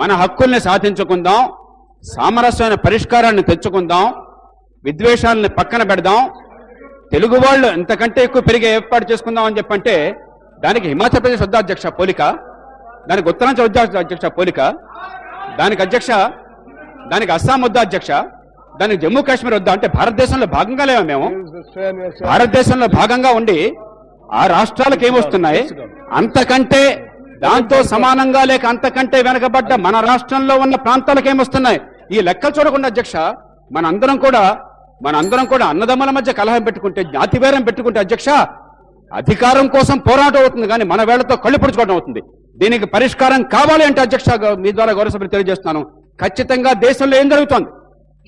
మన హక్కుల్ని సాధించుకుందాం, సామరస్యమైన పరిష్కారాన్ని తెచ్చుకుందాం, విద్వేషాలని పక్కన పెడదాం, తెలుగు వాళ్ళు ఎంతకంటే ఎక్కువ పెరిగే ఏర్పాటు చేసుకుందాం అని చెప్పంటే దానికి హిమాచల్ ప్రదేశ్ వద్ద అధ్యక్ష పోలిక, దానికి ఉత్తరాంచల్ వద్ద అధ్యక్ష పోలిక, దానికి అస్సాం వద్ద అధ్యక్ష, దానికి జమ్మూ కాశ్మీర్ వద్ద. అంటే భారతదేశంలో భాగంగా లేవా మేము? భారతదేశంలో భాగంగా ఉండి ఆ రాష్ట్రాలకు ఏమొస్తున్నాయి? అంతకంటే దాంతో సమానంగా లేక అంతకంటే వెనకబడ్డ మన రాష్ట్రంలో ఉన్న ప్రాంతాలకు ఏమొస్తున్నాయి? ఈ లెక్కలు చూడకుండా అధ్యక్ష మనందరం కూడా అన్నదమ్ముల మధ్య కలహం పెట్టుకుంటే, జాతివేరం పెట్టుకుంటే అధ్యక్ష అధికారం కోసం పోరాటం అవుతుంది, కానీ మన వేళ్లతో కళ్ళు పొడుచుకోవడం అవుతుంది. దీనికి పరిష్కారం కావాలి అంటే అధ్యక్ష మీ ద్వారా గౌరవ సభ్యులు తెలియజేస్తున్నాను, ఖచ్చితంగా దేశంలో ఏం జరుగుతోంది,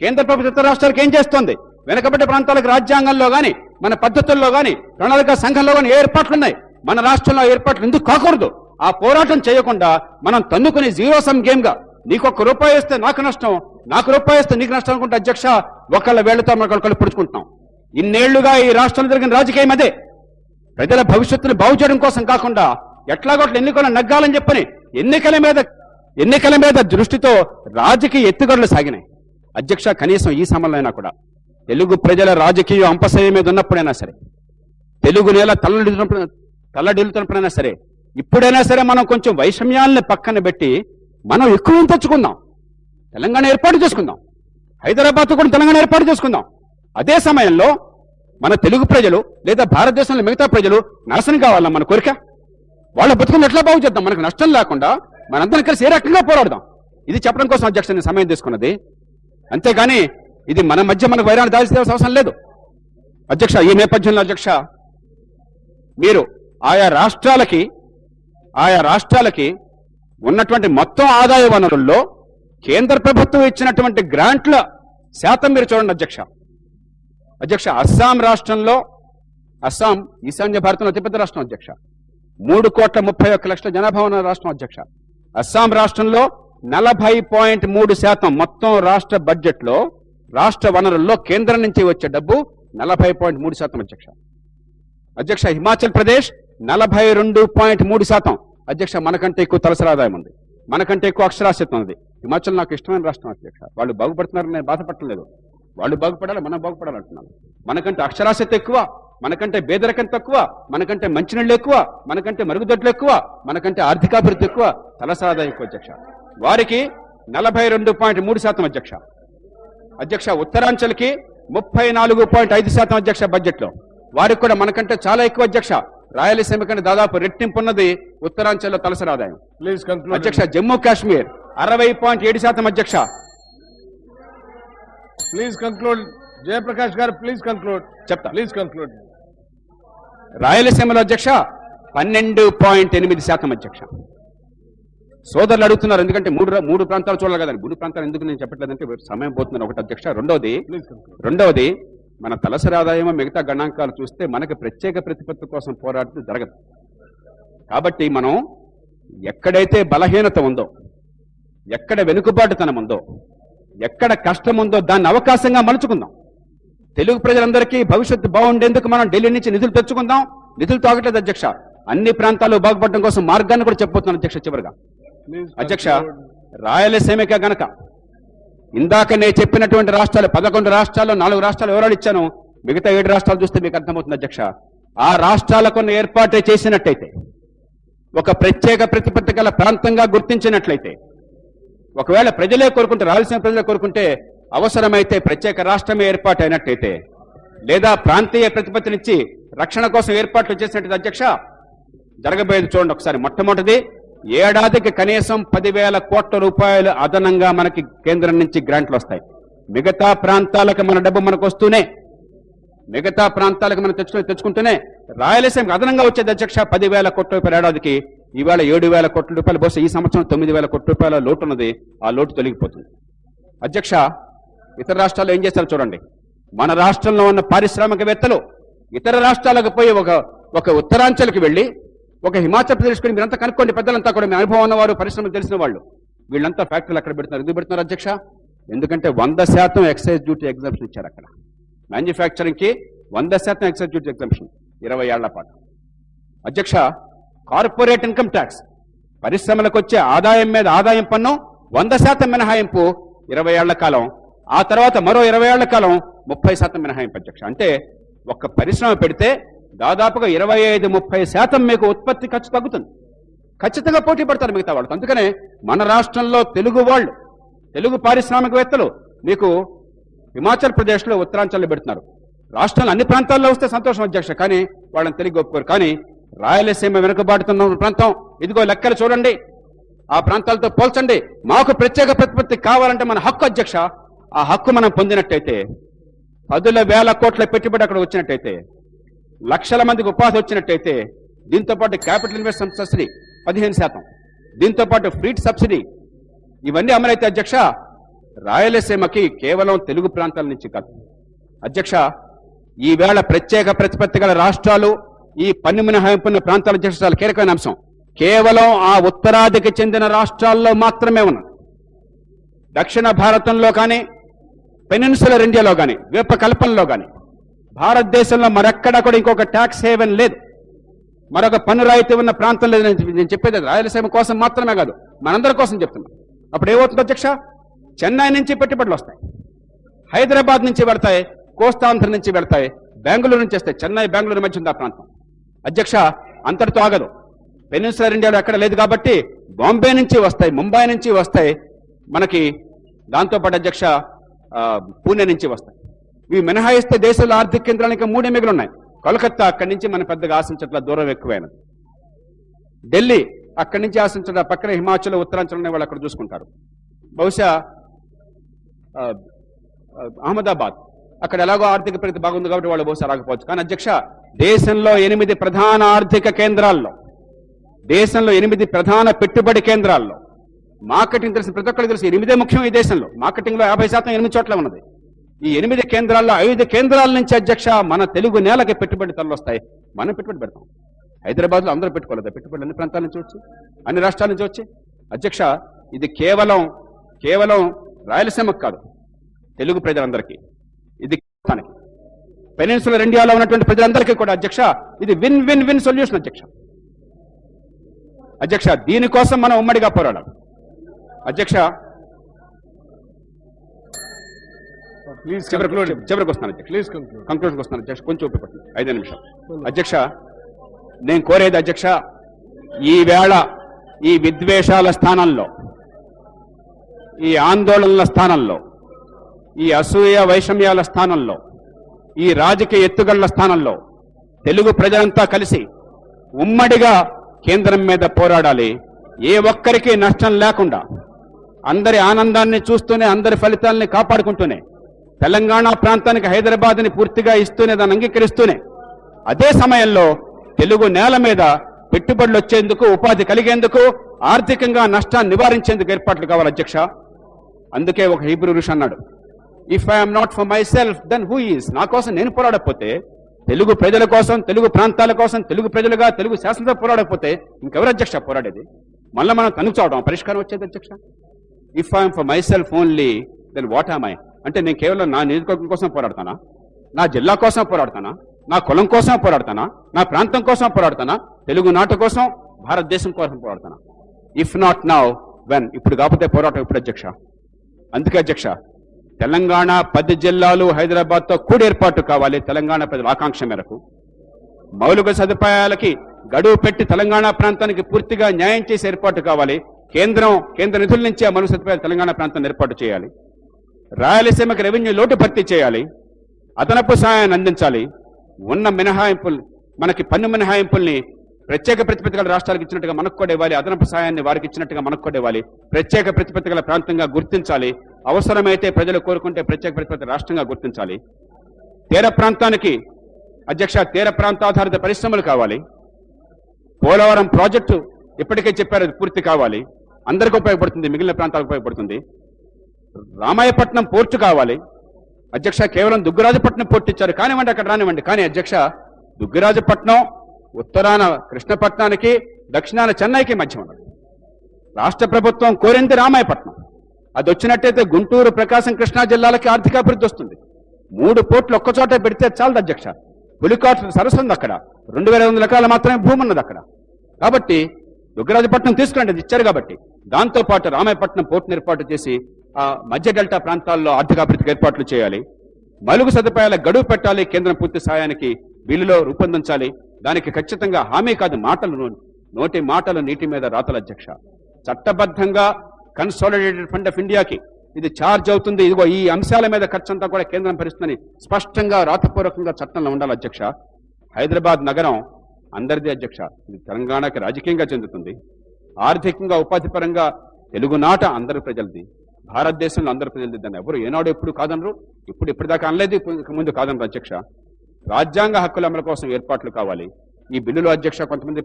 కేంద్ర ప్రభుత్వ ఇతర రాష్ట్రాలకు ఏం చేస్తోంది, వెనకబడ్డ ప్రాంతాలకు రాజ్యాంగంలో కానీ మన పద్ధతుల్లో కానీ ప్రణాళిక సంఘంలో కానీ ఏర్పాట్లున్నాయి. మన రాష్ట్రంలో ఏర్పాట్లు ఎందుకు కాకూడదు? ఆ పోరాటం చేయకుండా మనం తన్నుకుని జీరో సమ్ గేమ్ గా నీకు ₹1 ఇస్తే నాకు నష్టం, నాకు ₹1 ఇస్తే నీకు నష్టం అనుకుంటే అధ్యక్ష ఒకళ్ళ వేళ్లతో మనకు కళ్ళు పొడుచుకుంటున్నాం. ఇన్నేళ్లుగా ఈ రాష్ట్రంలో జరిగిన రాజకీయం అదే. ప్రజల భవిష్యత్తును బాగు చేయడం కోసం కాకుండా ఎట్లాగొట్ల ఎన్నికలు నగ్గాలని చెప్పని ఎన్నికల మీద దృష్టితో రాజకీయ ఎత్తుగడలు సాగినాయి అధ్యక్ష. కనీసం ఈ సమయంలో అయినా కూడా తెలుగు ప్రజల రాజకీయ అంపశయం మీద ఉన్నప్పుడైనా సరే, తెలుగు నేల తల్లడిల్లుతున్నప్పుడైనా సరే, ఇప్పుడైనా సరే మనం కొంచెం వైషమ్యాలని పక్కన పెట్టి మనం ఎక్కువ తెచ్చుకుందాం, తెలంగాణ ఏర్పాటు చేసుకుందాం, హైదరాబాద్ కూడా తెలంగాణ ఏర్పాటు చేసుకుందాం. అదే సమయంలో మన తెలుగు ప్రజలు లేదా భారతదేశంలో మిగతా ప్రజలు నాశనం కావాలా మన కోరిక? వాళ్ళ బతుకుని ఎట్లా బాగు చేద్దాం, మనకు నష్టం లేకుండా మనందరం కలిసి ఏ రకంగా పోరాడదాం, ఇది చెప్పడం కోసం అధ్యక్ష నేను సమయం తీసుకున్నది. అంతేగాని ఇది మన మధ్య మనకు వైరాన్ని దాల్చేయాల్సిన అవసరం లేదు అధ్యక్ష. ఈ నేపథ్యంలో అధ్యక్ష మీరు ఆయా రాష్ట్రాలకి ఉన్నటువంటి మొత్తం ఆదాయ వనరుల్లో కేంద్ర ప్రభుత్వం ఇచ్చినటువంటి గ్రాంట్ల శాతం మీరు చూడండి అధ్యక్ష. అస్సాం ఈశాన్య భారతంలో అతిపెద్ద రాష్ట్రం అధ్యక్ష. 3,31,00,000 జనాభా ఉన్న రాష్ట్రం అధ్యక్ష. అస్సాం రాష్ట్రంలో 40.3% మొత్తం రాష్ట్ర బడ్జెట్ లో రాష్ట్ర వనరుల్లో కేంద్రం నుంచి వచ్చే డబ్బు 40.3% అధ్యక్ష. హిమాచల్ ప్రదేశ్ 42.3% అధ్యక్ష. మనకంటే ఎక్కువ తలసరి ఆదాయం ఉంది, మనకంటే ఎక్కువ అక్షరాస్యత ఉంది. హిమాచల్ నాకు ఇష్టమైన రాష్ట్రం అధ్యక్ష. వాళ్ళు బాగుపడుతున్నారని నేను బాధపడలేదు, వాళ్ళు బాగుపడాలి, మనం బాగుపడాలంటున్నాను. మనకంటే అక్షరాస్యత ఎక్కువ, మనకంటే పేదరికం తక్కువ, మనకంటే మంచినీళ్ళు ఎక్కువ, మనకంటే మరుగుదొడ్లు ఎక్కువ, మనకంటే ఆర్థికాభివృద్ధి ఎక్కువ, తలసరి ఆదాయం ఎక్కువ అధ్యక్ష. వారికి 42.3% అధ్యక్ష. ఉత్తరాంచల్కి 34.5% అధ్యక్ష బడ్జెట్ లో. వారికి కూడా మనకంటే చాలా ఎక్కువ అధ్యక్ష. రాయలసీమ కంటే దాదాపు రెట్టింపు ఉన్నది ఉత్తరాంచల్లో తలసరి ఆదాయం అధ్యక్ష. జమ్మూ కాశ్మీర్ 60.7% అధ్యక్ష. ప్లీజ్ కంక్లూడ్ జయప్రకాష్ గారు, ప్లీజ్ కంక్లూడ్. చెప్తా, ప్లీజ్ కంక్లూడ్. రాయలసీమలో అధ్యక్ష 12.8% అధ్యక్ష. సోదరులు అడుగుతున్నారు, ఎందుకంటే మూడు ప్రాంతాలు చూడాలి కదండి. 3 ప్రాంతాలు ఎందుకు నేను చెప్పట్లేదంటే సమయం పోతున్నాను ఒకటి అధ్యక్ష. రెండవది మన తలసరి ఆదాయం మిగతా గణాంకాలు చూస్తే మనకి ప్రత్యేక ప్రతిపత్తి కోసం పోరాటం జరగదు. కాబట్టి మనం ఎక్కడైతే బలహీనత ఉందో, ఎక్కడ వెనుకబాటుతనం ఉందో, ఎక్కడ కష్టం ఉందో దాన్ని అవకాశంగా మలుచుకుందాం. తెలుగు ప్రజలందరికీ భవిష్యత్తు బాగుండేందుకు మనం ఢిల్లీ నుంచి నిధులు తెచ్చుకుందాం. నిధులు తాగట్లేదు అధ్యక్ష. అన్ని ప్రాంతాలు బాగుపడడం కోసం మార్గాన్ని కూడా చెప్పబోతున్నాను అధ్యక్ష. చివరిగా అధ్యక్ష, రాయలసీమకే గనక ఇందాక నేను చెప్పినటువంటి రాష్ట్రాలు 11 రాష్ట్రాల్లో 4 రాష్ట్రాలు వివరాలు ఇచ్చాను, మిగతా 7 రాష్ట్రాలు చూస్తే మీకు అర్థమవుతుంది అధ్యక్ష. ఆ రాష్ట్రాలకు ఏర్పాటు చేసినట్టయితే, ఒక ప్రత్యేక ప్రతిపత్తి గల ప్రాంతంగా గుర్తించినట్లయితే, ఒకవేళ ప్రజలే కోరుకుంటే, రాయలసీమ ప్రజలే కోరుకుంటే, అవసరమైతే ప్రత్యేక రాష్ట్రమే ఏర్పాటు అయినట్టయితే, లేదా ప్రాంతీయ ప్రతిపత్తినిచ్చి రక్షణ కోసం ఏర్పాట్లు చేసినట్టు అధ్యక్ష జరగబోయేది చూడండి ఒకసారి. మొట్టమొదటిది, ఏడాదికి కనీసం 10,000 కోట్ల రూపాయలు అదనంగా మనకి కేంద్రం నుంచి గ్రాంట్లు వస్తాయి. మిగతా ప్రాంతాలకు మన డబ్బు మనకు వస్తూనే, మిగతా ప్రాంతాలకు మనం తెచ్చుకుంటూనే రాయలసీమకు అదనంగా వచ్చేది అధ్యక్ష 10,000 కోట్ల రూపాయలు ఏడాదికి. ఈవేళ 7,000 కోట్ల రూపాయలు, బహుశా ఈ సంవత్సరం 9,000 కోట్ల రూపాయల లోటు ఉన్నది. ఆ లోటు తొలగిపోతుంది అధ్యక్ష. ఇతర రాష్ట్రాల్లో ఏం చేస్తారో చూడండి. మన రాష్ట్రంలో ఉన్న పారిశ్రామికవేత్తలు ఇతర రాష్ట్రాలకు పోయి ఒక ఉత్తరాంచల్కి వెళ్ళి, ఒక హిమాచల్ ప్రదేశ్ కొని మీరంతా కనుక్కోండి, పెద్దలంతా కూడా మీ అనుభవం ఉన్నవారు, పరిశ్రమలు తెలిసిన వాళ్ళు, వీళ్ళంతా ఫ్యాక్టరీలు అక్కడ పెడుతున్నారు. ఎందుకు పెడుతున్నారు అధ్యక్ష? ఎందుకంటే 100% ఎక్సైజ్ డ్యూటీ ఎగ్జామ్షన్ ఇచ్చారు అక్కడ. మ్యానుఫ్యాక్చరింగ్కి 100% ఎక్సైజ్ డ్యూటీ ఎగ్జామ్షన్ 20 ఏళ్ల పాటు అధ్యక్ష. కార్పొరేట్ ఇన్కమ్ ట్యాక్స్, పరిశ్రమలకు వచ్చే ఆదాయం మీద ఆదాయం పన్ను 100% మినహాయింపు 20 ఏళ్ల కాలం, ఆ తర్వాత మరో 20 ఏళ్ల కాలం 30% మినహాయింపు అధ్యక్ష. అంటే ఒక్క పరిశ్రమ పెడితే దాదాపుగా 25-30% మీకు ఉత్పత్తి ఖర్చు తగ్గుతుంది. ఖచ్చితంగా పోటీ పడతారు మిగతా వాళ్ళతో. అందుకనే మన రాష్ట్రంలో తెలుగు వాళ్ళు, తెలుగు పారిశ్రామికవేత్తలు మీకు హిమాచల్ ప్రదేశ్లో ఉత్తరాంచల్లో పెడుతున్నారు. రాష్ట్రంలో అన్ని ప్రాంతాల్లో వస్తే సంతోషం అధ్యక్ష, కానీ వాళ్ళని తెలుగు ఒప్పుకోరు. కానీ రాయలసీమ వెనుకబాటుతున్న ప్రాంతం, ఇదిగో లెక్కలు చూడండి, ఆ ప్రాంతాలతో పోల్చండి. మాకు ప్రత్యేక ప్రతిపత్తి కావాలంటే మన హక్కు అధ్యక్ష. ఆ హక్కు మనం పొందినట్టయితే 10,000 కోట్ల పెట్టుబడి అక్కడ వచ్చినట్టయితే, లక్షల మందికి ఉపాధి వచ్చినట్టయితే, దీంతో పాటు క్యాపిటల్ ఇన్వెస్ట్మెంట్ సబ్సిడీ 15%, దీంతో పాటు ఫ్రీట్ సబ్సిడీ, ఇవన్నీ అమలైతే అధ్యక్ష రాయలసీమకి కేవలం తెలుగు ప్రాంతాల నుంచి కాదు అధ్యక్ష, ఈవేళ ప్రత్యేక ప్రతిపత్తి గల రాష్ట్రాలు, ఈ పన్ను మినహాయింపున్న ప్రాంతాల అధ్యక్ష చాలా కీలకమైన అంశం. కేవలం ఆ ఉత్తరాదికి చెందిన రాష్ట్రాల్లో మాత్రమే ఉన్నది. దక్షిణ భారతంలో కానీ, పెనిన్సులర్ ఇండియాలో కానీ, ద్వీపకల్పంలో కానీ, భారతదేశంలో మరెక్కడా కూడా ఇంకొక ట్యాక్స్ హేవెన్ లేదు, మరొక పన్ను రాయితీ ఉన్న ప్రాంతం లేదు. నేను చెప్పేది రాయలసీమ కోసం మాత్రమే కాదు, మనందరి కోసం చెప్తున్నాను. అప్పుడు ఏమవుతుంది అధ్యక్ష, చెన్నై నుంచి పెట్టుబడులు వస్తాయి, హైదరాబాద్ నుంచి వెళ్తాయి, కోస్తాంధ్ర నుంచి వెళ్తాయి, బెంగళూరు నుంచి వస్తాయి. చెన్నై బెంగళూరు మధ్య ఉంది ఆ ప్రాంతం అధ్యక్ష. అంతటితో ఆగదు. పెనిన్సులర్ ఇండియాలో ఎక్కడ లేదు కాబట్టి బాంబే నుంచి వస్తాయి, ముంబై నుంచి వస్తాయి, మనకి దాంతోపాటు అధ్యక్ష పూణే నుంచి వస్తాయి. ఇవి మినహాయిస్తే దేశంలో ఆర్థిక కేంద్రానికి 3 మిగిలి ఉన్నాయి. కోల్కతా అక్కడి నుంచి మన పెద్దగా ఆశించట్ల, దూరం ఎక్కువైనది. ఢిల్లీ అక్కడి నుంచి ఆశించడం, పక్కన హిమాచల్ ఉత్తరాంచల్ వాళ్ళు అక్కడ చూసుకుంటారు. బహుశా అహ్మదాబాద్ అక్కడ ఎలాగో ఆర్థిక ప్రగతి బాగుంది కాబట్టి వాళ్ళు బహుశా రాకపోవచ్చు. కానీ అధ్యక్ష దేశంలో 8 ప్రధాన ఆర్థిక కేంద్రాల్లో, దేశంలో 8 ప్రధాన పెట్టుబడి కేంద్రాల్లో మార్కెటింగ్ తెలిసిన ప్రతి ఒక్కరికి తెలుసు 8 ముఖ్యం. ఈ దేశంలో మార్కెటింగ్ లో 50% 8 చోట్ల ఉన్నది. ఈ 8 కేంద్రాల్లో 5 కేంద్రాల నుంచి అధ్యక్ష మన తెలుగు నేలకి పెట్టుబడి తరలు వస్తాయి. మనం పెట్టుబడి పెడతాం. హైదరాబాద్ లో అందరూ పెట్టుకోలేదు, పెట్టుబడులు అన్ని ప్రాంతాల నుంచి వచ్చి, అన్ని రాష్ట్రాల నుంచి వచ్చి అధ్యక్ష. ఇది కేవలం రాయలసీమకు కాదు, తెలుగు ప్రజలందరికీ, ఇది పెనిన్సులర్ ఇండియాలో ఉన్నటువంటి ప్రజలందరికీ కూడా అధ్యక్ష ఇది విన్ విన్ విన్ సొల్యూషన్ అధ్యక్ష. దీనికోసం మనం ఉమ్మడిగా పోరాడాలి అధ్యక్ష. చివరికి వస్తాను అధ్యక్ష, కంక్లూజన్కి వస్తాను అధ్యక్ష, కొంచెం ఉపయోగపడుతుంది 5 నిమిషాలు అధ్యక్ష. నేను కోరేది అధ్యక్ష, ఈవేళ ఈ విద్వేషాల స్థానంలో, ఈ ఆందోళనల స్థానంలో, ఈ అసూయ వైషమ్యాల స్థానంలో, ఈ రాజకీయ ఎత్తుగళ్ల స్థానంలో తెలుగు ప్రజలంతా కలిసి ఉమ్మడిగా కేంద్రం మీద పోరాడాలి. ఏ ఒక్కరికి నష్టం లేకుండా, అందరి ఆనందాన్ని చూస్తూనే, అందరి ఫలితాలని కాపాడుకుంటూనే, తెలంగాణ ప్రాంతానికి హైదరాబాద్ని పూర్తిగా ఇస్తూనే, దాన్ని అంగీకరిస్తూనే, అదే సమయంలో తెలుగు నేల మీద పెట్టుబడులు వచ్చేందుకు, ఉపాధి కలిగేందుకు, ఆర్థికంగా నష్టాన్ని నివారించేందుకు ఏర్పాట్లు కావాలి అధ్యక్ష. అందుకే ఒక హీబ్రూ ఋషి అన్నాడు, if I'm not for myself then who is. నా కోసం నేను పోరాడకపోతే, తెలుగు ప్రజల కోసం, తెలుగు ప్రాంతాల కోసం, తెలుగు ప్రజలుగా, తెలుగు శాసనసభ పోరాడకపోతే ఇంకెవరు అధ్యక్ష పోరాడేది? మళ్ళీ మనం తనుకుచోవడం పరిష్కారం వచ్చేది అధ్యక్ష. If I'm for myself only then what am I. అంటే నేను కేవలం నా నియోజకవర్గం కోసం పోరాడతానా, నా జిల్లా కోసం పోరాడతానా, నా కులం కోసం పోరాడతానా, నా ప్రాంతం కోసం పోరాడతానా, తెలుగు నాటు కోసం, భారతదేశం కోసం పోరాడతానా? If not now when? ఇప్పుడు కాకపోతే పోరాటం ఇప్పుడు అధ్యక్ష. అందుకే అధ్యక్ష తెలంగాణ 10 జిల్లాలు హైదరాబాద్తో కూడి ఏర్పాటు కావాలి. తెలంగాణ ప్రజల ఆకాంక్ష మేరకు మౌలిక సదుపాయాలకి గడువు పెట్టి తెలంగాణ ప్రాంతానికి పూర్తిగా న్యాయం చేసి ఏర్పాటు కావాలి. కేంద్ర నిధుల నుంచి ఆ మౌలిక సదుపాయాలు తెలంగాణ ప్రాంతాన్ని ఏర్పాటు చేయాలి. రాయలసీమకి రెవెన్యూ లోటు భర్తీ చేయాలి. అదనపు సహాయాన్ని అందించాలి. ఉన్న మినహాయింపులు, మనకి పన్ను మినహాయింపుల్ని ప్రత్యేక ప్రతిపత్తి గల రాష్ట్రాలకు ఇచ్చినట్టుగా మనకు కూడా ఇవ్వాలి. అదనపు సహాయాన్ని వారికి ఇచ్చినట్టుగా మనకు కూడా ఇవ్వాలి. ప్రత్యేక ప్రతిపత్తి గల ప్రాంతంగా గుర్తించాలి. అవసరమైతే ప్రజలు కోరుకుంటే ప్రత్యేక ప్రతిపత్తి రాష్ట్రంగా గుర్తించాలి. తీర ప్రాంతానికి అధ్యక్ష తీర ప్రాంతాధారిత పరిశ్రమలు కావాలి. పోలవరం ప్రాజెక్టు ఇప్పటికే చెప్పారు, అది పూర్తి కావాలి. అందరికీ ఉపయోగపడుతుంది, మిగిలిన ప్రాంతాలకు ఉపయోగపడుతుంది. రామాయపట్నం పోర్టు కావాలి అధ్యక్ష. కేవలం దుగ్గరాజపట్నం పోర్టు ఇచ్చారు, కానివ్వండి, అక్కడ రానివ్వండి. కానీ అధ్యక్ష దుగ్గరాజపట్నం ఉత్తరాన కృష్ణపట్నానికి, దక్షిణాన చెన్నైకి మధ్య ఉన్నది. రాష్ట్ర ప్రభుత్వం కోరింది రామాయపట్నం. అది వచ్చినట్టయితే గుంటూరు, ప్రకాశం, కృష్ణా జిల్లాలకి ఆర్థికాభివృద్ధి వస్తుంది. 3 పోర్టులు ఒక్కచోట పెడితే చాలదు అధ్యక్ష. పులికాట్ సరస్సు ఉంది అక్కడ, 2500 ఎకరాలు మాత్రమే భూమి ఉన్నది అక్కడ. కాబట్టి దుగ్గరాజపట్నం తీసుకురండి, అది ఇచ్చారు కాబట్టి. దాంతోపాటు రామాయపట్నం పోర్టును ఏర్పాటు చేసి ఆ మధ్య డెల్టా ప్రాంతాల్లో ఆర్థికాభివృద్ధికి ఏర్పాట్లు చేయాలి. మలుగు సదుపాయాల గడువు పెట్టాలి. కేంద్రం పూర్తి సహాయానికి బిల్లులో రూపొందించాలి. దానికి ఖచ్చితంగా హామీ కాదు, మాటలు, నోటి మాటలు నీటి మీద రాతల అధ్యక్ష. చట్టబద్ధంగా కన్సాలిడేటెడ్ ఫండ్ ఆఫ్ ఇండియాకి ఇది ఛార్జ్ అవుతుంది, ఇదిగో ఈ అంశాల మీద ఖర్చంతా కూడా కేంద్రం భరిస్తుందని స్పష్టంగా రాతపూర్వకంగా చట్టంలో ఉండాలి అధ్యక్ష. హైదరాబాద్ నగరం అందరిది అధ్యక్ష. ఇది తెలంగాణకి రాజకీయంగా చెందుతుంది, ఆర్థికంగా ఉపాధి పరంగా తెలుగునాట అందరి ప్రజలది, భారతదేశంలో అందరి ప్రజలది. దాన్ని ఎవరు ఏనాడు ఎప్పుడు కాదనరు, ఇప్పటిదాకా అనలేదు, ఇక ముందు కాదనరు అధ్యక్ష. రాజ్యాంగ హక్కుల అమలు కోసం ఏర్పాట్లు కావాలి. ఈ బిల్లులో అధ్యక్ష కొంతమంది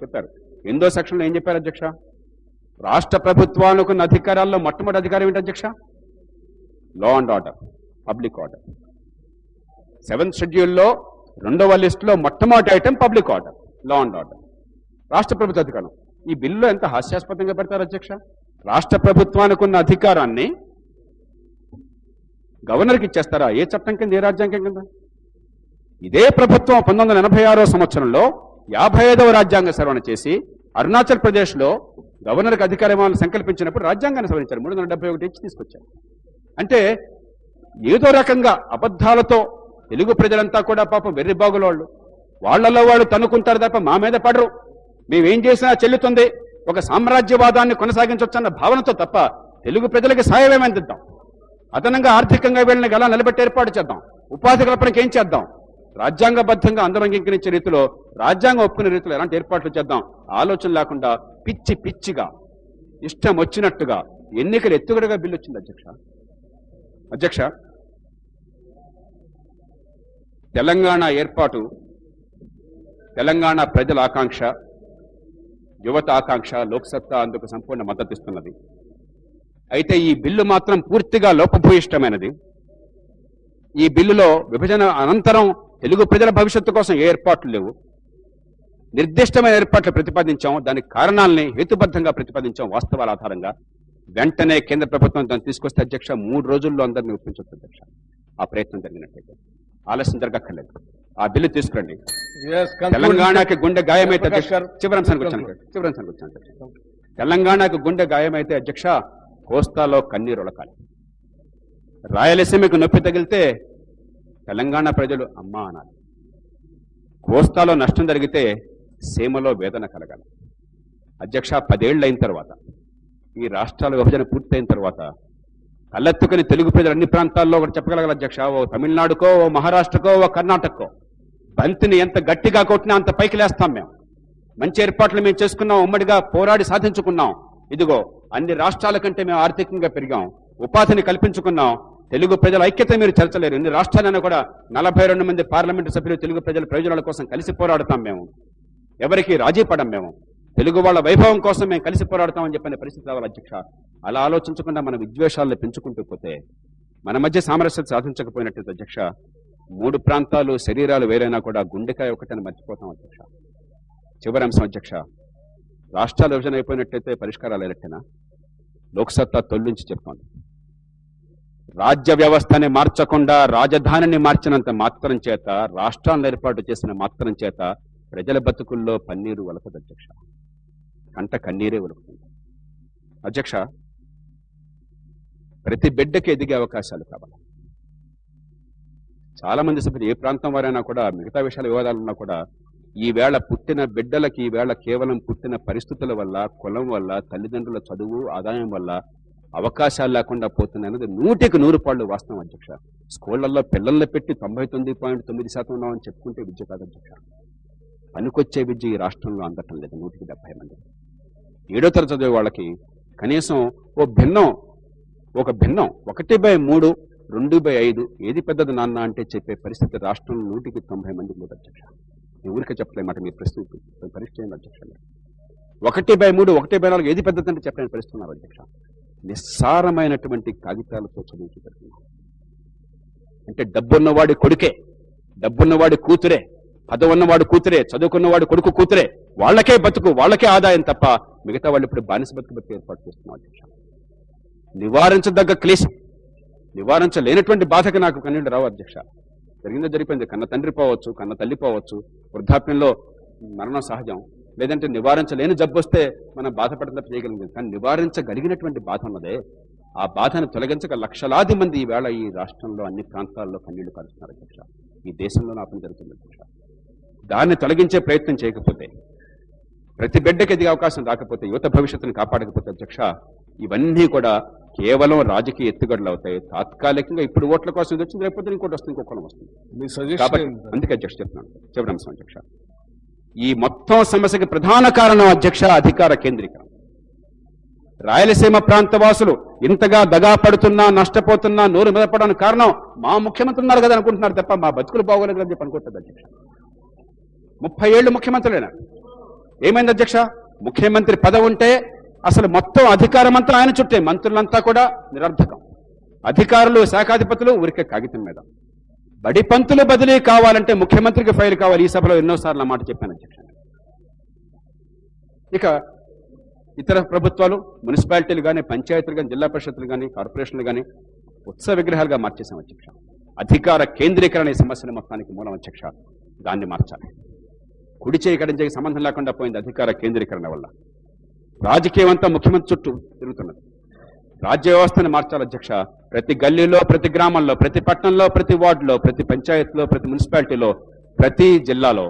చెప్పారు, 8వ సెక్షన్లో ఏం చెప్పారు అధ్యక్ష? రాష్ట్ర ప్రభుత్వానికి ఉన్న అధికారాల్లో మొట్టమొదటి అధికారం ఏంటి అధ్యక్ష? Law and order, public order. 7th షెడ్యూల్లో 2వ లిస్టులో మొట్టమొదటి item public order, law and order, రాష్ట్ర ప్రభుత్వ అధికారం. ఈ బిల్లులో ఎంత హాస్యాస్పదంగా పెడతారు అధ్యక్ష? రాష్ట్ర ప్రభుత్వానికి ఉన్న అధికారాన్ని గవర్నర్కి ఇచ్చేస్తారా? ఏ చట్టం కింద, ఏ రాజ్యాంగం కింద? ఇదే ప్రభుత్వం 1986వ సంవత్సరంలో 55వ రాజ్యాంగ సవరణ చేసి అరుణాచల్ ప్రదేశ్లో గవర్నర్కి అధికారాలను సంకల్పించినప్పుడు రాజ్యాంగాన్ని సవరించారు, 371 ఇచ్చి తీసుకొచ్చారు. అంటే ఏదో రకంగా అబద్ధాలతో తెలుగు ప్రజలంతా కూడా పాపం వెర్రిబాగులోళ్ళు, వాళ్లలో వాళ్ళు తనుకుంటారు తప్ప మా మీద పడరు. మేమేం చేసినా చెల్లుతుంది, ఒక సామ్రాజ్యవాదాన్ని కొనసాగించవచ్చన్న భావనతో తప్ప తెలుగు ప్రజలకి సాయం అందిద్దాం, అదనంగా ఆర్థికంగా వీళ్ళని ఎలా నిలబెట్టి ఏర్పాటు చేద్దాం, ఉపాధి కల్పనకి ఏం చేద్దాం, రాజ్యాంగబద్ధంగా అందరూ అంగీకరించే రీతిలో, రాజ్యాంగం ఒప్పుకునే రీతిలో ఎలాంటి ఏర్పాట్లు చేద్దాం, ఆలోచన లేకుండా పిచ్చిగా ఇష్టం వచ్చినట్టుగా ఎన్నికలు ఎత్తుగడగా బిల్లు వచ్చింది అధ్యక్ష. తెలంగాణ ఏర్పాటు తెలంగాణ ప్రజల ఆకాంక్ష, యువత ఆకాంక్ష, లోక్సత్తా అందుకు సంపూర్ణ మద్దతు ఇస్తున్నది. అయితే ఈ బిల్లు మాత్రం పూర్తిగా లోపభూయిష్టమైనది. ఈ బిల్లులో విభజన అనంతరం తెలుగు ప్రజల భవిష్యత్తు కోసం ఏ ఏర్పాట్లు లేవు. నిర్దిష్టమైన ఏర్పాట్లు ప్రతిపాదించాం, దానికి కారణాలని హేతుబద్ధంగా ప్రతిపాదించాం, వాస్తవాల ఆధారంగా. వెంటనే కేంద్ర ప్రభుత్వం దాన్ని తీసుకొస్తే అధ్యక్ష 3 రోజుల్లో అందరినీ ఒప్పించవచ్చు అధ్యక్ష. ఆ ప్రయత్నం జరిగినట్టయితే ఆలస్యం జరగక్కర్లేదు. ఆ బిల్లు తీసుకురండి. తెలంగాణకి గుండె గాయమైతే చివరి అంశానికి వచ్చాను. తెలంగాణకు గుండె గాయమైతే అధ్యక్ష కోస్తాలో కన్నీరు ఒలకాలి. రాయలసీమకు నొప్పి తగిలితే తెలంగాణ ప్రజలు అమ్మా అనాలి. కోస్తాలో నష్టం జరిగితే సీమలో వేదన కలగాలి. అధ్యక్ష 10 ఏళ్ళు అయిన తర్వాత, ఈ రాష్ట్రాల విభజన పూర్తయిన తర్వాత కళ్ళెత్తుకుని తెలుగు ప్రజలు అన్ని ప్రాంతాల్లో ఒకటి చెప్పగలగాలి అధ్యక్ష. ఓ తమిళనాడుకో, ఓ మహారాష్ట్రకో, ఓ కర్ణాటకకో బంతిని ఎంత గట్టిగా కొట్టినా అంత పైకి లేస్తాం మేము. మంచి ఏర్పాట్లు మేము చేసుకున్నాం, ఉమ్మడిగా పోరాడి సాధించుకున్నాం. ఇదిగో అన్ని రాష్ట్రాల కంటే మేము ఆర్థికంగా పెరిగాం, ఉపాధిని కల్పించుకున్నాం. తెలుగు ప్రజల ఐక్యత మీరు చర్చలేరు. ఇన్ని రాష్ట్రాలైనా కూడా 42 మంది పార్లమెంటు సభ్యులు తెలుగు ప్రజల ప్రయోజనాల కోసం కలిసి పోరాడుతాం మేము. ఎవరికి రాజీ పడం మేము. తెలుగు వాళ్ళ వైభవం కోసం మేము కలిసి పోరాడతామని చెప్పిన పరిస్థితి రావాలి అధ్యక్ష. అలా ఆలోచించకుండా మన విద్వేషాలను పెంచుకుంటూ పోతే మన మధ్య సామరస్యత సాధించకపోయినట్టు అధ్యక్ష. 3 ప్రాంతాలు శరీరాలు వేరైనా కూడా గుండెకాయ ఒకటని మర్చిపోతాం అధ్యక్ష. చివరి అంశం అధ్యక్ష, రాష్ట్రాలు విభజన అయిపోయినట్టయితే పరిష్కారాలు ఎలక్టేనా? లోక్సత్తా తొలగించి చెప్తోంది. రాజ్య వ్యవస్థని మార్చకుండా రాజధానిని మార్చినంత మాత్రం చేత, రాష్ట్రాలను ఏర్పాటు చేసిన మాత్రం చేత ప్రజల బతుకుల్లో పన్నీరు ఒలకదు అధ్యక్ష. కంట కన్నీరే ఒలుకుతుంది అధ్యక్ష. ప్రతి బిడ్డకి ఎదిగే అవకాశాలు కావాలి. చాలా మంది సభ్యులు ఏ ప్రాంతం వారైనా కూడా, మిగతా విషయాల వివాదాలున్నా కూడా, ఈవేళ పుట్టిన బిడ్డలకి ఈవేళ కేవలం పుట్టిన పరిస్థితుల వల్ల, కులం వల్ల, తల్లిదండ్రుల చదువు ఆదాయం వల్ల అవకాశాలు లేకుండా పోతున్నాయన్నది 100కి 100 పాళ్ళు వాస్తవం అధ్యక్ష. స్కూళ్లలో పిల్లల్ని పెట్టి 99.9% ఉన్నామని చెప్పుకుంటే విద్య కాదు అధ్యక్ష. పనికొచ్చే విద్య ఈ రాష్ట్రంలో అందటం లేదు. 100కి 70 మంది 7వ తరగతి చదివే వాళ్ళకి కనీసం ఒక భిన్నం 1/3, 2/5 ఏది పెద్దది నాన్న అంటే చెప్పే పరిస్థితి రాష్ట్రంలో 100కి 90 మంది లేదు అధ్యక్ష. నేను ఊరికే చెప్పలే మాట, మీరు ప్రశ్న పరీక్ష చేయండి అధ్యక్ష. 1/3, 1/4 ఏది పెద్దదంటే చెప్పలేని పరిస్థితున్నారు అధ్యక్ష. నిస్సారమైనటువంటి కాగితాలతో చదువుతూ పెడుతున్నారు. అంటే డబ్బున్నవాడి కొడుకే, డబ్బున్నవాడి కూతురే, పదవున్నవాడు కూతురే, చదువుకున్నవాడు కొడుకు కూతురే, వాళ్ళకే బతుకు, వాళ్ళకే ఆదాయం తప్ప మిగతా వాళ్ళు ఇప్పుడు బానిస బతుకు ఏర్పాటు చేస్తున్నాం అధ్యక్ష. నివారించదగ్గ క్లేశం, నివారించలేనటువంటి బాధకు నాకు కన్నీళ్ళు రావు అధ్యక్ష. జరిగిందో జరిగిపోయింది. కన్న తండ్రి పోవచ్చు, కన్న తల్లి పోవచ్చు, వృద్ధాప్యంలో మరణం సహజం. లేదంటే నివారించలేని జబ్బు వస్తే మనం బాధపడినట్టు చేయగలిగింది. కానీ నివారించగలిగినటువంటి బాధ ఉన్నదే, ఆ బాధను తొలగించక లక్షలాది మంది ఈవేళ ఈ రాష్ట్రంలో అన్ని ప్రాంతాల్లో కన్నీళ్లు కారుస్తున్నారు అధ్యక్ష. ఈ దేశంలో నాపం జరుగుతుంది అధ్యక్ష. దాన్ని తొలగించే ప్రయత్నం చేయకపోతే, ప్రతి బిడ్డకి ఎదిగే అవకాశం రాకపోతే, యువత భవిష్యత్తును కాపాడకపోతే అధ్యక్ష, ఇవన్నీ కూడా కేవలం రాజకీయ ఎత్తుగడలు అవుతాయి. తాత్కాలికంగా ఇప్పుడు ఓట్ల కోసం ఇది వచ్చింది, రేపు ఇంకోటి వస్తుంది, ఇంకో కులం వస్తుంది. మీ కాబట్టి సజెషన్ అందుకే అధ్యక్ష చెప్తున్నాను, చివరి అంశం అధ్యక్ష, ఈ మొత్తం సమస్యకి ప్రధాన కారణం అధ్యక్ష అధికార కేంద్రీకరణ. రాయలసీమ ప్రాంత వాసులు ఇంతగా దగా పడుతున్నా, నష్టపోతున్నా, నోరు మెదపడానికి కారణం మా ముఖ్యమంత్రి ఉన్నారు కదా అనుకుంటున్నారు తప్ప మా బతుకులు బాగోలేదు అని చెప్పి అనుకుంటుంది అధ్యక్ష. 30 ఏళ్ళు ముఖ్యమంత్రులేనా? ఏమైంది అధ్యక్ష? ముఖ్యమంత్రి పదవి ఉంటే అసలు మొత్తం అధికారం అంతా ఆయన చుట్టే, మంత్రులంతా కూడా నిరర్ధకం, అధికారులు శాఖాధిపతులు ఊరికే కాగితం మీద. బడి పంతులు బదిలీ కావాలంటే ముఖ్యమంత్రికి ఫైల్ కావాలి. ఈ సభలో ఎన్నోసార్లు ఆ మాట చెప్పాను అధ్యక్ష. ఇక ఇతర ప్రభుత్వాలు, మున్సిపాలిటీలు కానీ, పంచాయతీలు కానీ, జిల్లా పరిషత్తులు కానీ, కార్పొరేషన్లు కానీ ఉత్సవ విగ్రహాలుగా మార్చేశాం అధ్యక్ష. అధికార కేంద్రీకరణ ఈ సమస్యను మొత్తానికి మూలం అధ్యక్ష. దాన్ని మార్చాలి. కుడి చేయి కడిం చేయి సంబంధం లేకుండా పోయింది అధికార కేంద్రీకరణ వల్ల. రాజకీయం అంతా ముఖ్యమంత్రి చుట్టూ తిరుగుతున్నది. రాజ్య వ్యవస్థను మార్చాలి అధ్యక్ష. ప్రతి గల్లీలో, ప్రతి గ్రామంలో, ప్రతి పట్టణంలో, ప్రతి వార్డులో, ప్రతి పంచాయతీలో, ప్రతి మున్సిపాలిటీలో, ప్రతి జిల్లాలో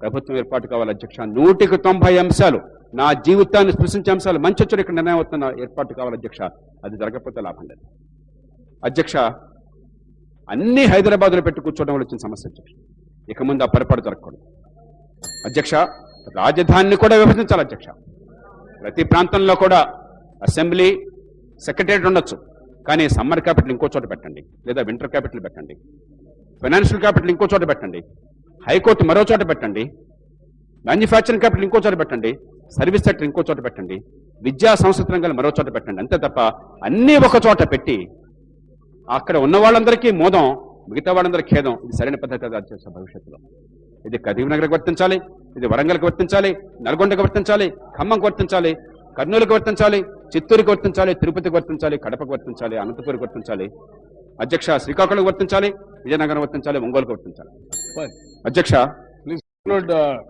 ప్రభుత్వం ఏర్పాటు కావాలి అధ్యక్ష. 190 అంశాలు, నా జీవితాన్ని స్పృశించే అంశాలు, మంచి వచ్చి ఇక్కడ నిర్ణయం అవుతున్న ఏర్పాటు కావాలి అధ్యక్ష. అది జరగకపోతే లాభం లేదు అధ్యక్ష. అన్ని హైదరాబాద్లో పెట్టి కూర్చోవడం వల్ల వచ్చిన సమస్య అధ్యక్ష. ఇక ముందు ఆ పొరపాటు జరగకూడదు అధ్యక్ష. రాజధానిని కూడా విభజించాలి అధ్యక్ష. ప్రతి ప్రాంతంలో కూడా అసెంబ్లీ, సెక్రటేరియట్ ఉండొచ్చు, కానీ సమ్మర్ క్యాపిటల్ ఇంకో చోట పెట్టండి, లేదా వింటర్ క్యాపిటల్ పెట్టండి, ఫైనాన్షియల్ క్యాపిటల్ ఇంకో చోట పెట్టండి, హైకోర్టు మరో చోట పెట్టండి, మ్యానుఫ్యాక్చరింగ్ క్యాపిటల్ ఇంకో చోట పెట్టండి, సర్వీస్ సెక్టర్ ఇంకో చోట పెట్టండి, విద్యా సంస్కృతి రంగాలు మరో చోట పెట్టండి. అంతే తప్ప అన్నీ ఒక చోట పెట్టి అక్కడ ఉన్న వాళ్ళందరికీ మోదం, మిగతా వాళ్ళందరికీ ఖేదం. ఇది సరైన పద్ధతి కాదు అధ్యక్ష. భవిష్యత్తులో ఇది కరీంనగర్కి వర్తించాలి, ఇది వరంగల్కి వర్తించాలి, నల్గొండకి వర్తించాలి, ఖమ్మంకి వర్తించాలి, కర్నూలుకి వర్తించాలి, చిత్తూరుకి వర్తించాలి, తిరుపతికి వర్తించాలి, కడపకు వర్తించాలి, అనంతపురికి వర్తించాలి అధ్యక్ష, శ్రీకాకుళంకి వర్తించాలి, విజయనగరం వర్తించాలి, ఒంగోలుకి వర్తించాలి అధ్యక్ష.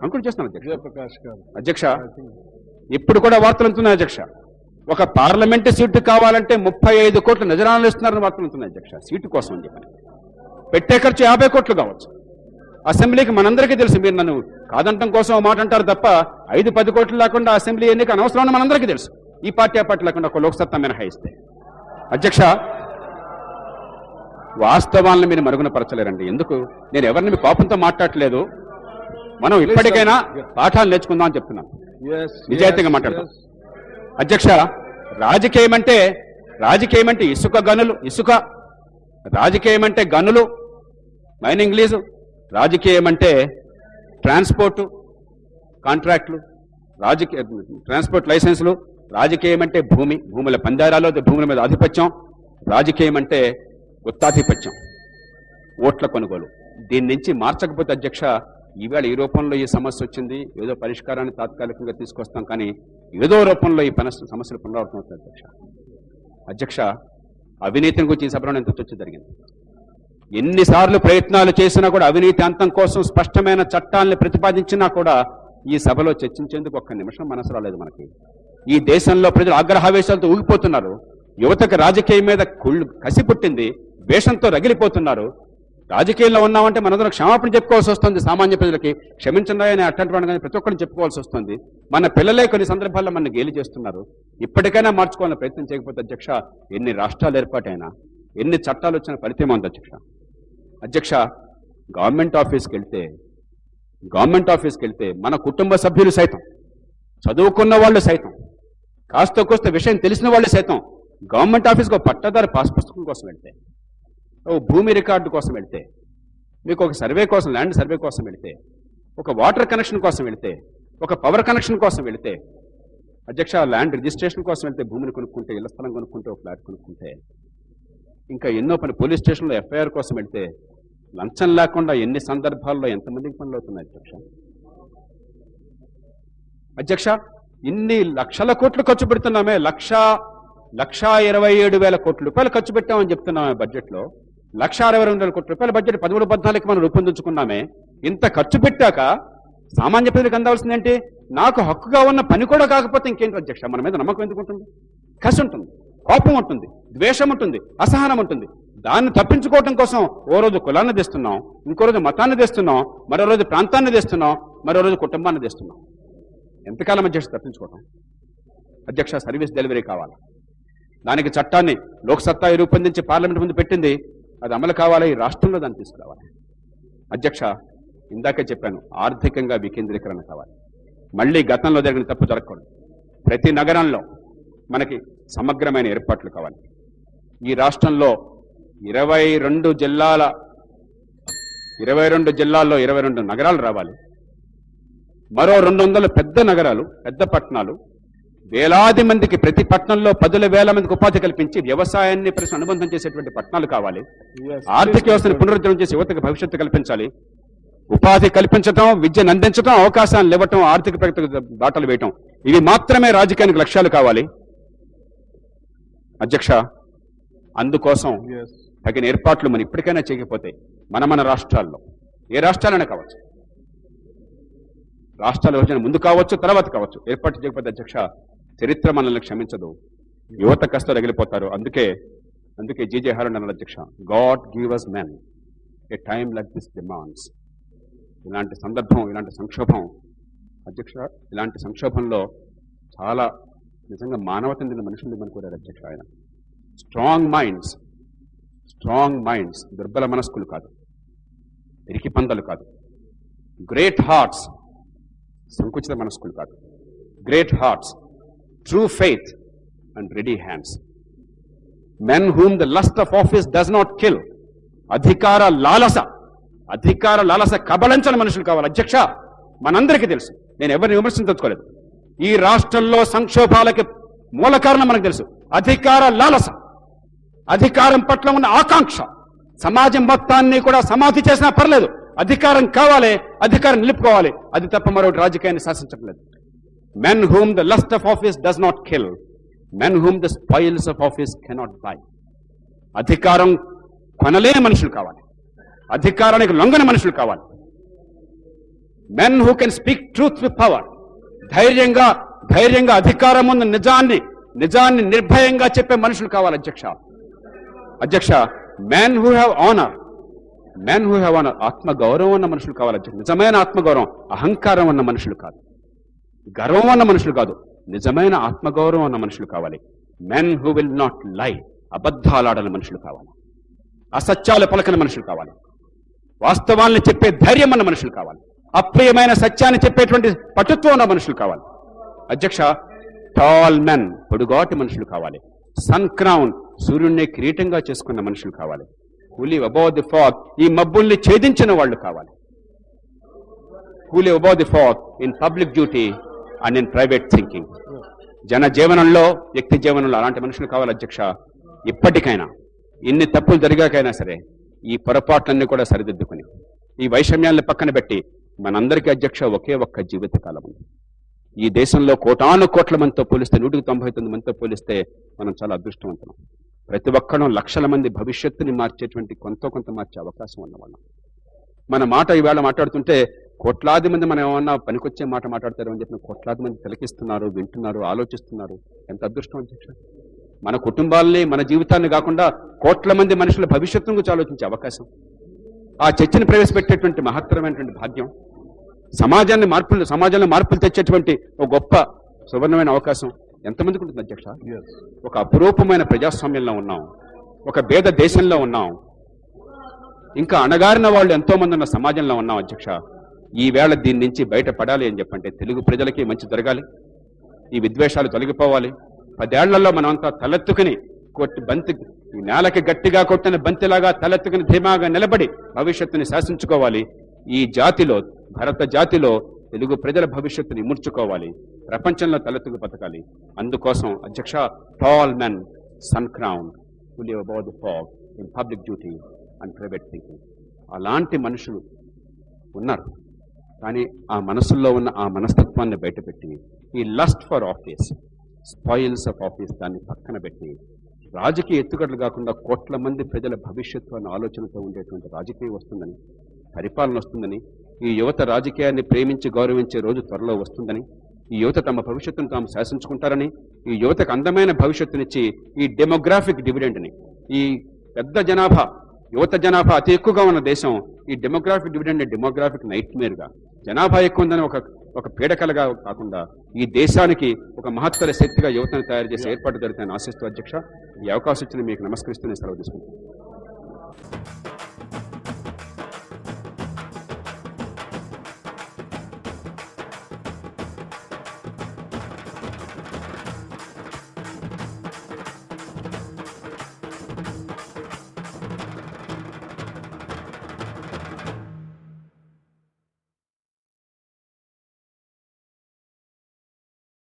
కంక్లూడ్ చేస్తున్నాను అధ్యక్ష. జయప్రకాష్ గారు అధ్యక్ష, ఇప్పుడు కూడా వార్తలు ఉంటున్నాయి అధ్యక్ష. ఒక పార్లమెంటు సీటు కావాలంటే 35 కోట్లు నజరానాలు ఇస్తున్నారని వార్తలు ఉంటున్నాయి అధ్యక్ష. సీటు కోసం అని చెప్పని పెట్టే ఖర్చు 50 కోట్లు కావచ్చు. అసెంబ్లీకి మనందరికీ తెలుసు. మీరు నన్ను కాదంటం కోసం ఒక మాట అంటారు తప్ప 5-10 కోట్లు లేకుండా అసెంబ్లీ ఎన్నిక అనవసరం మనందరికీ తెలుసు. ఈ పార్టీ ఆ పార్టీ లేకుండా ఒక లోక్సత్తా మినహాయిస్తే అధ్యక్ష, వాస్తవాలను మీరు మరుగున పరచలేరండి. ఎందుకు? నేను ఎవరిని మీ కోపంతో మాట్లాడలేదు. మనం ఇప్పటికైనా పాఠాలు నేర్చుకుందాం అని చెప్తున్నాను, నిజాయితీగా మాట్లాడతాం అధ్యక్ష. రాజకీయం అంటే ఇసుక గనులు, రాజకీయం అంటే గనులు, మైనింగ్ లీజు, రాజకీయం అంటే ట్రాన్స్పోర్టు కాంట్రాక్టులు, ట్రాన్స్పోర్ట్ లైసెన్సులు, రాజకీయం అంటే భూముల పందారాలు, భూముల మీద ఆధిపత్యం, రాజకీయం అంటే గుత్తాధిపత్యం, ఓట్ల కొనుగోలు. దీని నుంచి మార్చకపోతే అధ్యక్ష, ఈవేళ ఈ రూపంలో ఈ సమస్య వచ్చింది, ఏదో పరిష్కారాన్ని తాత్కాలికంగా తీసుకొస్తాం, కానీ ఏదో రూపంలో ఈ సమస్యలు పునరావృతం అవుతుంది అధ్యక్ష. అవినీతిని గురించి ఈ సభలో ఎంత చర్చ జరిగింది. ఎన్నిసార్లు ప్రయత్నాలు చేసినా కూడా అవినీతి అంతం కోసం స్పష్టమైన చట్టాలను ప్రతిపాదించినా కూడా ఈ సభలో చర్చించేందుకు ఒక్క నిమిషం మనసు రాలేదు మనకి. ఈ దేశంలో ప్రజలు ఆగ్రహావేశాలతో ఊగిపోతున్నారు. యువతకు రాజకీయం మీద కసి పుట్టింది, వేషంతో రగిలిపోతున్నారు. రాజకీయాల్లో ఉన్నామంటే మనందరం క్షమాపణ చెప్పుకోవాల్సి వస్తుంది. సామాన్య ప్రజలకి క్షమించండి అని అట్లాంటి వాడిని కానీ ప్రతి ఒక్కరిని చెప్పుకోవాల్సి వస్తుంది. మన పిల్లలే కొన్ని సందర్భాల్లో మన గేలి చేస్తున్నారు. ఇప్పటికైనా మార్చుకోవాలని ప్రయత్నం చేయకపోతే అధ్యక్ష, ఎన్ని రాష్ట్రాలు ఏర్పాటైనా, ఎన్ని చట్టాలు వచ్చిన ఫలితం ఉంది అధ్యక్ష. గవర్నమెంట్ ఆఫీస్కి వెళ్తే మన కుటుంబ సభ్యులు సైతం, చదువుకున్న వాళ్ళు సైతం, కాస్త కోస్త విషయం తెలిసిన వాళ్ళు సైతం గవర్నమెంట్ ఆఫీస్కి ఒక పట్టాదారు పాస్ పుస్తకం కోసం వెళ్తే, ఓ భూమి రికార్డు కోసం వెళ్తే, మీకు ఒక సర్వే కోసం, ల్యాండ్ సర్వే కోసం వెళ్తే, ఒక వాటర్ కనెక్షన్ కోసం వెళ్తే, ఒక పవర్ కనెక్షన్ కోసం వెళ్తే అధ్యక్ష, ల్యాండ్ రిజిస్ట్రేషన్ కోసం వెళ్తే, భూమిని కొనుక్కుంటే, ఇళ్ల స్థలం కొనుక్కుంటే, ఒక ఫ్లాట్ కొనుక్కుంటే, ఇంకా ఎన్నో పని, పోలీస్ స్టేషన్లో ఎఫ్ఐఆర్ కోసం వెళ్తే లంచం లేకుండా ఎన్ని సందర్భాల్లో ఎంతమందికి పనులు అవుతున్నాయి అధ్యక్ష. ఇన్ని లక్షల కోట్లు ఖర్చు పెడుతున్నామే, 1,27,000 కోట్ల రూపాయలు ఖర్చు పెట్టామని చెప్తున్నామే బడ్జెట్లో. 1,62,000 కోట్ల రూపాయల బడ్జెట్ 13-14కి మనం రూపొందించుకున్నామే. ఇంత ఖర్చు పెట్టాక సామాన్య ప్రజలకు అందాల్సిందేంటి? నాకు హక్కుగా ఉన్న పని కూడా కాకపోతే ఇంకేంటి అధ్యక్ష, మన మీద నమ్మకం ఎందుకు ఉంటుంది? కసి ఉంటుంది, కోపం ఉంటుంది, ద్వేషం ఉంటుంది, అసహనం ఉంటుంది. దాన్ని తప్పించుకోవటం కోసం ఓ రోజు కులాన్ని తెస్తున్నాం, ఇంకో రోజు మతాన్ని తెస్తున్నాం, మరో రోజు ప్రాంతాన్ని తెస్తున్నాం, మరో రోజు కుటుంబాన్ని తెస్తున్నాం. ఎంతకాలం అధ్యక్ష తప్పించుకోవటం? అధ్యక్ష, సర్వీస్ డెలివరీ కావాలి. దానికి చట్టాన్ని లోక్సత్తా రూపొందించి పార్లమెంట్ ముందు పెట్టింది. అది అమలు కావాలి, ఈ రాష్ట్రంలో దాన్ని తీసుకురావాలి. అధ్యక్ష, ఇందాకే చెప్పాను, ఆర్థికంగా వికేంద్రీకరణ కావాలి. మళ్ళీ గతంలో జరిగిన తప్పు జరగకూడదు. ప్రతి నగరంలో మనకి సమగ్రమైన ఏర్పాట్లు కావాలి. ఈ రాష్ట్రంలో 22 జిల్లాల్లో 22 నగరాలు రావాలి. మరో 200 పెద్ద నగరాలు, పెద్ద పట్టణాలు, వేలాది మందికి, ప్రతి పట్టణంలో 10,000 మందికి ఉపాధి కల్పించి వ్యవసాయాన్ని అనుబంధం చేసేటువంటి పట్టణాలు కావాలి. ఆర్థిక వ్యవస్థను పునరుద్ధరణ చేసి యువతకు భవిష్యత్తు కల్పించాలి. ఉపాధి కల్పించడం, విద్యను అందించడం, అవకాశాలను ఇవ్వటం, ఆర్థిక ప్రగతికి బాటలు వేయటం, ఇవి మాత్రమే రాజకీయానికి లక్ష్యాలు కావాలి. అధ్యక్ష, అందుకోసం తగిన ఏర్పాట్లు మనం ఇప్పటికైనా చేయకపోతే మన రాష్ట్రాల్లో, ఏ రాష్ట్రాలైనా కావచ్చు, రాష్ట్రాల విభజన ముందు కావచ్చు, తర్వాత కావచ్చు, ఏర్పాటు చేయకపోతే అధ్యక్ష, చరిత్ర మనల్ని క్షమించదు. యువత కష్టం రగిలిపోతారు. అందుకే జీజే హారన్ అన్నారు అధ్యక్ష, God give us men A time like this demands. ఇలాంటి సందర్భం, ఇలాంటి సంక్షోభం అధ్యక్ష, ఇలాంటి సంక్షోభంలో చాలా నిజంగా మానవత చెందిన మనుషులు మనం కూడా అధ్యక్ష. ఆయన స్ట్రాంగ్ మైండ్స్, దుర్బల మనస్కులు కాదు, ఎరికి పందలు కాదు, గ్రేట్ హార్ట్స్, సంకుచిత మనస్కులు కాదు, great hearts, true faith and ready hands, men whom the lust of office does not kill. అధికార లాలస కబళించని మనుషులు కావాలి. అధ్యక్ష, మనందరికీ తెలుసు, నేను ఎవరిని విమర్శించదలుచుకోలేదు, ఈ రాష్ట్రంలో సంక్షోభాలకి మూల కారణం మనకు తెలుసు. అధికార లాలస, అధికారం పట్ల ఉన్న ఆకాంక్ష, సమాజం మొత్తాన్ని కూడా సమాధి చేసినా పర్లేదు, అధికారం కావాలి, అధికారం నిలుపుకోవాలి. అది తప్ప మరొకటి రాజకీయాన్ని శాసించడం లేదు. Men whom the lust of office does not kill, men whom the spoils of office cannot by. అధికారం కొనలేని మనుషులు కావాలి, అధికారానికి లొంగని మనుషులు కావాలి. Men who can speak truth with power. ధైర్యంగా అధికారం ముందు నిజాన్ని నిర్భయంగా చెప్పే మనుషులు కావాలి. అధ్యక్ష, మెన్ హూ హ్యావ్ ఆనర్, ఆత్మగౌరవం ఉన్న మనుషులు కావాలి. అధ్యక్ష, నిజమైన ఆత్మగౌరవం, అహంకారం ఉన్న మనుషులు కాదు, గర్వం ఉన్న మనుషులు కాదు, నిజమైన ఆత్మగౌరవం ఉన్న మనుషులు కావాలి. మెన్ హూ విల్ నాట్ లై, అబద్ధాలాడని మనుషులు కావాలి, అసత్యాలు పలకని మనుషులు కావాలి, వాస్తవాలను చెప్పే ధైర్యం ఉన్న మనుషులు కావాలి, అప్రియమైన సత్యాన్ని చెప్పేటువంటి పటుత్వం ఉన్న మనుషులు కావాలి. అధ్యక్ష, టాల్ మెన్, పొడుగాటి మనుషులు కావాలి. సన్ క్రౌన్, సూర్యుడిని కిరీటంగా చేసుకున్న మనుషులు కావాలి. Who live above the fog, ఈ మబ్బుల్ని ఛేదించిన వాళ్ళు కావాలి. Who live above the fog in public duty and in private thinking. జన జీవనంలో, వ్యక్తి జీవనంలో అలాంటి మనుషులు కావాలి. అధ్యక్ష, ఇప్పటికైనా ఇన్ని తప్పులు జరిగాకైనా సరే ఈ పొరపాట్లన్నీ కూడా సరిదిద్దుకుని, ఈ వైషమ్యాలను పక్కన పెట్టి, మనందరికీ అధ్యక్ష ఒకే ఒక్క జీవితకాలం ఉంది. ఈ దేశంలో కోటాను కోట్ల మందితో పోలిస్తే, 199 మందితో పోలిస్తే మనం చాలా అదృష్టవంతులం. ప్రతి ఒక్కరూ లక్షల మంది భవిష్యత్తుని మార్చేటువంటి కొంత మార్చే అవకాశం ఉన్నవాళ్ళం. మన మాట ఈవేళ మాట్లాడుతుంటే కోట్లాది మంది మనం ఏమన్నా పనికొచ్చే మాట మాట్లాడతారు అని చెప్పిన కోట్లాది మంది తిలకిస్తున్నారు, వింటున్నారు, ఆలోచిస్తున్నారు. ఎంత అదృష్టం అధ్యక్ష. మన కుటుంబాలని, మన జీవితాన్ని కాకుండా కోట్ల మంది మనుషుల భవిష్యత్తు గురించి ఆలోచించే అవకాశం, ఆ చర్చను ప్రవేశపెట్టేటువంటి మహత్తరమైనటువంటి భాగ్యం, సమాజంలో మార్పులు తెచ్చేటువంటి ఒక గొప్ప సువర్ణమైన అవకాశం ఎంతమందికి ఉంటుంది అధ్యక్ష? ఒక అపురూపమైన ప్రజాస్వామ్యంలో ఉన్నాం, ఒక భేద దేశంలో ఉన్నాం, ఇంకా అణగారిన వాళ్ళు ఎంతో మంది ఉన్న సమాజంలో ఉన్నాం అధ్యక్ష. ఈవేళ దీని నుంచి బయటపడాలి అని చెప్పంటే తెలుగు ప్రజలకి మంచి జరగాలి, ఈ విద్వేషాలు తొలగిపోవాలి. 10 ఏళ్లలో మనమంతా తలెత్తుకుని ఈ నేలకి గట్టిగా కొట్టిన బంతిలాగా తలెత్తుకుని ధీమాగా నిలబడి భవిష్యత్తుని శాసించుకోవాలి. ఈ జాతిలో, భారత జాతిలో తెలుగు ప్రజల భవిష్యత్తుని ముడుచుకోవాలి, ప్రపంచంలో తలెత్తుకు బతకాలి. అందుకోసం అధ్యక్ష, tall men, sun crown, who live above the fog in public duty and private thinking. అలాంటి మనుషులు ఉన్నారు. కానీ ఆ మనసుల్లో ఉన్న ఆ మనస్తత్వాన్ని బయటపెట్టి, ఈ lust for office, spoils of office, దాన్ని పక్కన పెట్టి రాజకీయ ఎత్తుగడలు కాకుండా కోట్ల మంది ప్రజల భవిష్యత్తు అన్న ఆలోచనతో ఉండేటువంటి రాజకీయం వస్తుందని, పరిపాలన వస్తుందని, ఈ యువత రాజకీయాన్ని ప్రేమించి గౌరవించే రోజు త్వరలో వస్తుందని ఈ యువత తమ భవిష్యత్తును తాము శాసించుకుంటారని, ఈ యువతకు అందమైన భవిష్యత్తునిచ్చి ఈ డెమోగ్రాఫిక్ డివిడెండ్ని, ఈ పెద్ద జనాభా యువత జనాభా అతి ఎక్కువగా ఉన్న దేశం ఈ డెమోగ్రాఫిక్ డివిడెండ్ డెమోగ్రాఫిక్ నైట్ మేర్గా జనాభా ఎక్కువ ఉందని ఒక పీడకలగా కాకుండా ఈ దేశానికి ఒక మహత్తర శక్తిగా యువతను తయారు చేసే ఏర్పాటు జరుగుతాయని ఆశిస్తూ అధ్యక్ష, ఈ అవకాశం ఇచ్చిన మీకు నమస్కరిస్తూ నేను సెలవు తీసుకుంటాను.